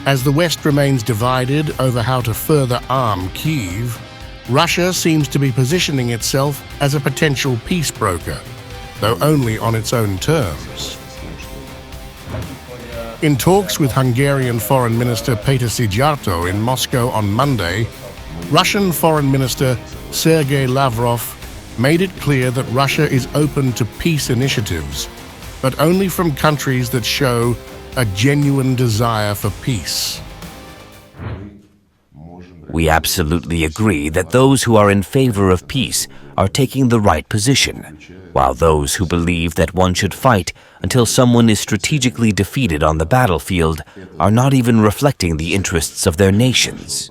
As the West remains divided over how to further arm Kyiv, Russia seems to be positioning itself as a potential peace broker, though only on its own terms. In talks with Hungarian Foreign Minister Péter Szijjártó in Moscow on Monday, Russian Foreign Minister Sergey Lavrov made it clear that Russia is open to peace initiatives, but only from countries that show a genuine desire for peace. We absolutely agree that those who are in favor of peace are taking the right position, while those who believe that one should fight until someone is strategically defeated on the battlefield are not even reflecting the interests of their nations.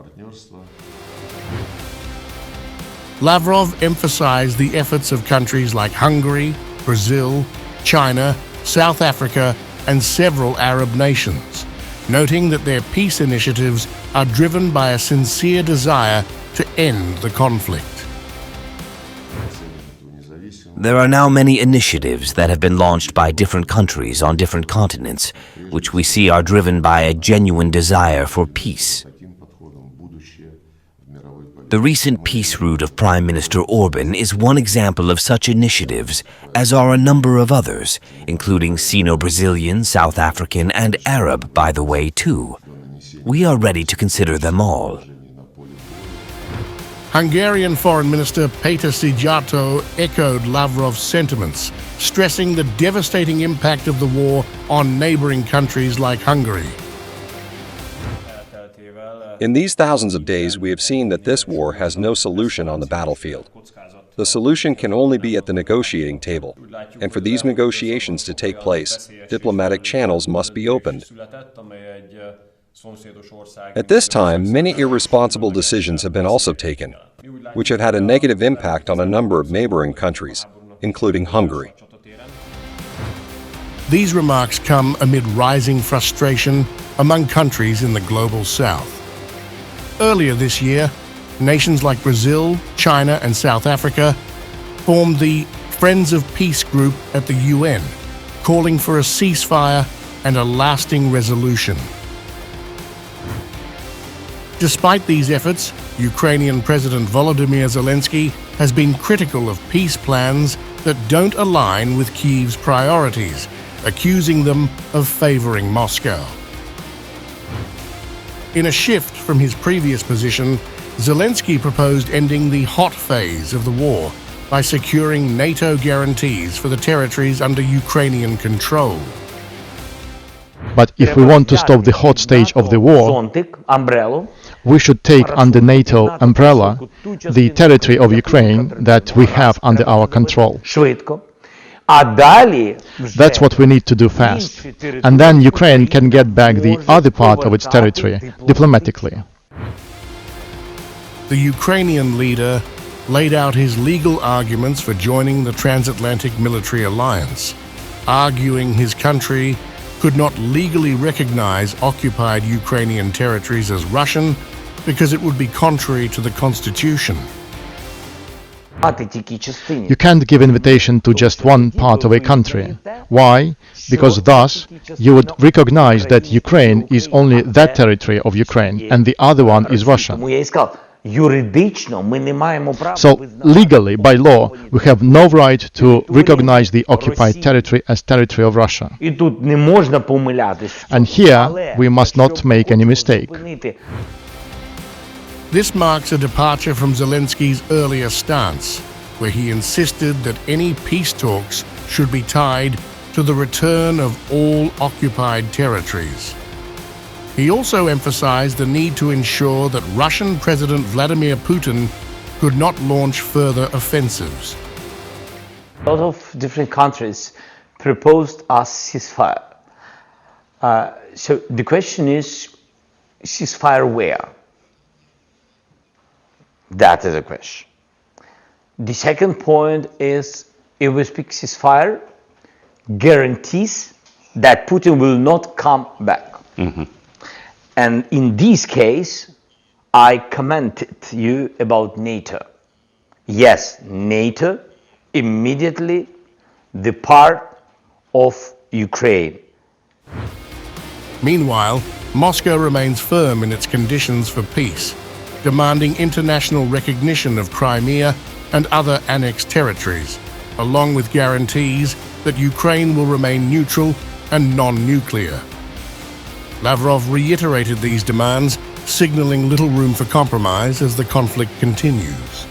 Lavrov emphasized the efforts of countries like Hungary, Brazil, China, South Africa, and several Arab nations, noting that their peace initiatives are driven by a sincere desire to end the conflict. There are now many initiatives that have been launched by different countries on different continents, which we see are driven by a genuine desire for peace. The recent peace route of Prime Minister Orbán is one example of such initiatives, as are a number of others, including Sino-Brazilian, South African, and Arab, by the way, too. We are ready to consider them all. Hungarian Foreign Minister Péter Szijjártó echoed Lavrov's sentiments, stressing the devastating impact of the war on neighboring countries like Hungary. In these thousands of days, we have seen that this war has no solution on the battlefield. The solution can only be at the negotiating table, and for these negotiations to take place, diplomatic channels must be opened. At this time, many irresponsible decisions have been also taken, which have had a negative impact on a number of neighboring countries, including Hungary. These remarks come amid rising frustration among countries in the global south. Earlier this year, nations like Brazil, China, and South Africa formed the Friends of Peace group at the UN, calling for a ceasefire and a lasting resolution. Despite these efforts, Ukrainian President Volodymyr Zelensky has been critical of peace plans that don't align with Kyiv's priorities, accusing them of favoring Moscow. In a shift from his previous position, Zelensky proposed ending the hot phase of the war by securing NATO guarantees for the territories under Ukrainian control. But if we want to stop the hot stage of the war, we should take under NATO umbrella the territory of Ukraine that we have under our control. That's what we need to do fast. And then Ukraine can get back the other part of its territory diplomatically. The Ukrainian leader laid out his legal arguments for joining the transatlantic military alliance, arguing his country could not legally recognize occupied Ukrainian territories as Russian because it would be contrary to the constitution. You can't give invitation to just one part of a country. Why? Because thus you would recognize that Ukraine is only that territory of Ukraine and the other one is Russia. So legally, by law, we have no right to recognize the occupied territory as territory of Russia. And here we must not make any mistake. This marks a departure from Zelensky's earlier stance, where he insisted that any peace talks should be tied to the return of all occupied territories. He also emphasized the need to ensure that Russian President Vladimir Putin could not launch further offensives. A lot of different countries proposed a ceasefire. So the question is, ceasefire where? That is a question. The second point is, if we speak ceasefire, guarantees that Putin will not come back. And in this case, I commented you about NATO. Yes, NATO immediately the part of Ukraine. Meanwhile, Moscow remains firm in its conditions for peace, demanding international recognition of Crimea and other annexed territories, along with guarantees that Ukraine will remain neutral and non-nuclear. Lavrov reiterated these demands, signaling little room for compromise as the conflict continues.